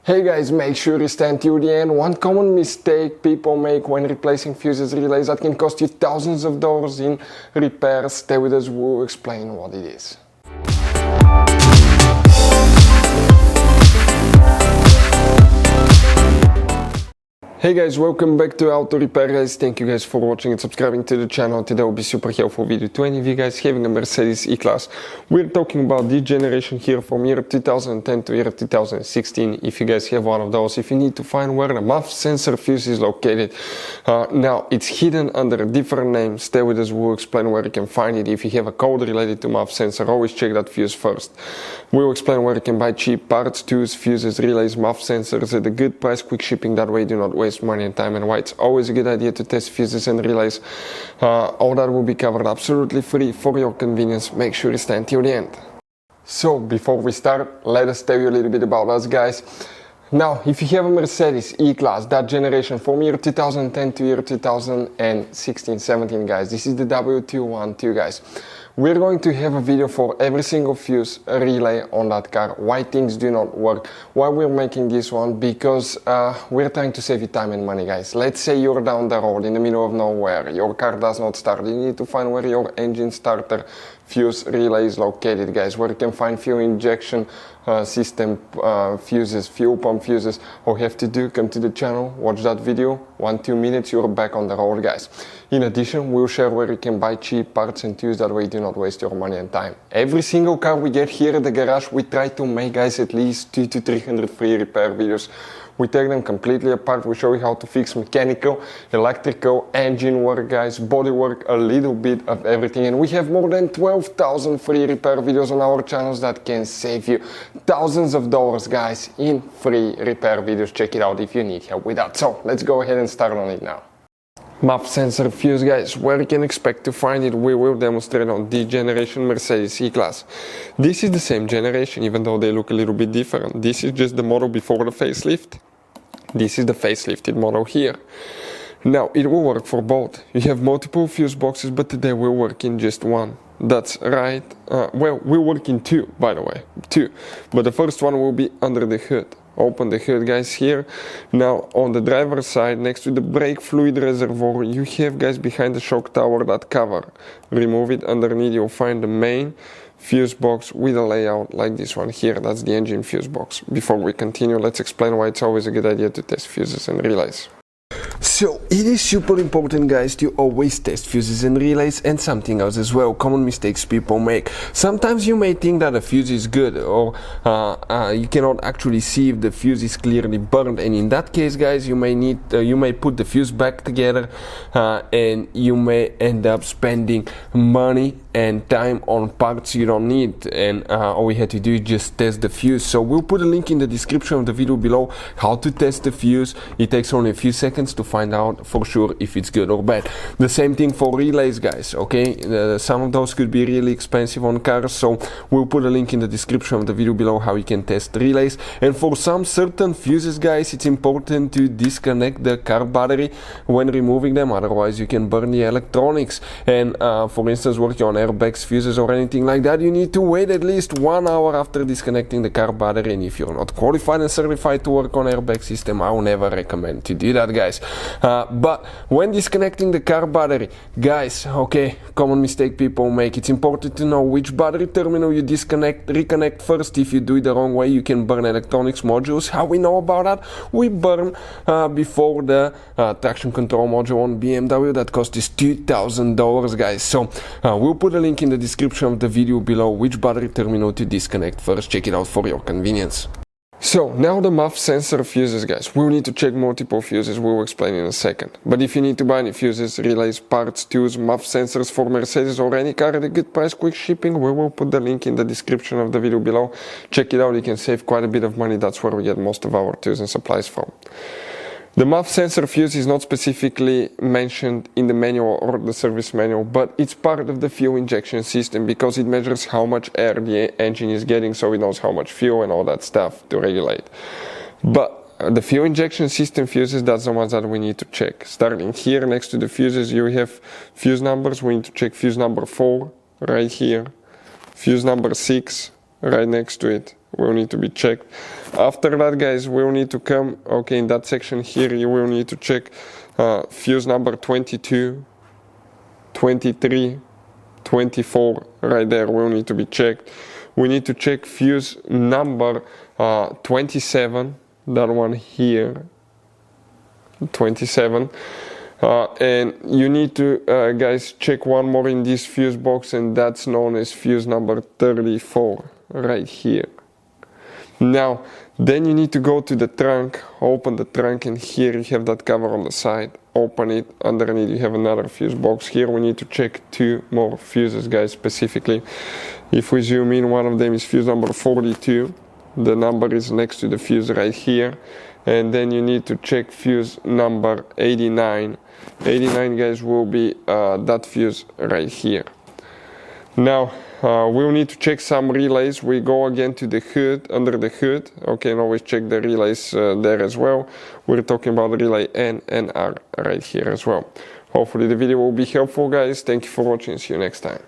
Hey guys, make sure you stand till the end. One common mistake people make when replacing fuses relays that can cost you thousands of dollars in repairs. Stay with us, we'll explain what it is. Hey guys, welcome back to Auto Repair guys. Thank you guys for watching and subscribing to the channel. Today will be super helpful video to any of you guys having a Mercedes E-Class. We're talking about this generation here from year 2010 to year 2016. If you guys have one of those, if you need to find where the MAF sensor fuse is located. Now it's hidden under a different name. Stay with us, we'll explain where you can find it. If you have a code related to MAF sensor, always check that fuse first. We'll explain where you can buy cheap parts, tools, fuses, relays, MAF sensors at a good price, quick shipping, that way you do not waste money and time, and why it's always a good idea to test fuses and relays. All that will be covered absolutely free for your convenience. Make sure you stay until the end. So before we start, let us tell you a little bit about us guys. Now, if you have a Mercedes E-Class, that generation from year 2010 to year 2016-17 guys, this is the W212 guys. We're going to have a video for every single fuse relay on that car, why things do not work, why we're making this one, because we're trying to save you time and money guys. Let's say you're down the road in the middle of nowhere, your car does not start, you need to find where your engine starter fuse relay is located guys, where you can find fuel injection system fuses, fuel pump fuses. All you have to do, come to the channel, watch that video, 1-2 minutes, you're back on the road guys. In addition, we'll share where you can buy cheap parts and tools, that way you do not waste your money and time. Every single car we get here at the garage, we try to make guys at least 200 to 300 free repair videos. We take them completely apart, we show you how to fix mechanical, electrical, engine work guys, body work, a little bit of everything. And we have more than 12,000 free repair videos on our channels that can save you thousands of dollars guys in free repair videos. Check it out if you need help with that. So let's go ahead and start on it now. MAF sensor fuse guys, where you can expect to find it, we will demonstrate on the generation Mercedes E-Class. This is the same generation, even though they look a little bit different. This is just the model before the facelift. This is the facelifted model here. Now it will work for both. You have multiple fuse boxes, but today we'll work in just one. That's right. Well, we'll work in two, by the way, two. But the first one will be under the hood. Open the hood guys here. Now on the driver's side, next to the brake fluid reservoir, you have guys behind the shock tower that cover. Remove it. Underneath you'll find the main fuse box with a layout like this one here. That's the engine fuse box. Before we continue, let's explain why it's always a good idea to test fuses and relays. So it is super important guys to always test fuses and relays, and something else as well, common mistakes people make. Sometimes you may think that a fuse is good, or you cannot actually see if the fuse is clearly burned, and in that case guys you may put the fuse back together and you may end up spending money and time on parts you don't need, and all we had to do is just test the fuse. So we'll put a link in the description of the video below how to test the fuse. It takes only a few seconds to find out for sure if it's good or bad. The same thing for relays guys, okay? Some of those could be really expensive on cars, so we'll put a link in the description of the video below how you can test relays. And for some certain fuses guys, it's important to disconnect the car battery when removing them, otherwise you can burn the electronics. And for instance, working on airbags, fuses or anything like that, you need to wait at least 1 hour after disconnecting the car battery. And if you're not qualified and certified to work on airbag system, I will never recommend to do that guys. But when disconnecting the car battery guys, okay, common mistake people make, it's important to know which battery terminal you reconnect first. If you do it the wrong way, you can burn electronics modules. How we know about that? We burn before the traction control module on BMW that cost us $2,000 guys. So we'll put a link in the description of the video below which battery terminal to disconnect first. Check it out for your convenience. So now the MAF sensor fuses guys, we'll need to check multiple fuses, we'll explain in a second. But if you need to buy any fuses, relays, parts, tools, MAF sensors for Mercedes or any car at a good price, quick shipping, we will put the link in the description of the video below. Check it out, you can save quite a bit of money, that's where we get most of our tools and supplies from. The MAF sensor fuse is not specifically mentioned in the manual or the service manual, but it's part of the fuel injection system because it measures how much air the engine is getting, so it knows how much fuel and all that stuff to regulate. But the fuel injection system fuses, that's the ones that we need to check. Starting here next to the fuses, you have fuse numbers. We need to check fuse number 4 right here, fuse number 6 right next to it, will need to be checked. After that, guys, we'll need to come, okay, in that section here, you will need to check fuse number 22, 23, 24, right there will need to be checked. We need to check fuse number 27, that one here, 27. And you need to, guys, check one more in this fuse box, and that's known as fuse number 34, right here. Now, then you need to go to the trunk, open the trunk, and here you have that cover on the side. Open it, underneath you have another fuse box. Here we need to check 2 more fuses, guys, specifically. If we zoom in, one of them is fuse number 42. The number is next to the fuse right here. And then you need to check fuse number 89. 89, guys, will be that fuse right here. Now, we'll need to check some relays. We go again to the hood, under the hood. Okay, and always check the relays there as well. We're talking about relay N and R right here as well. Hopefully the video will be helpful, guys. Thank you for watching. See you next time.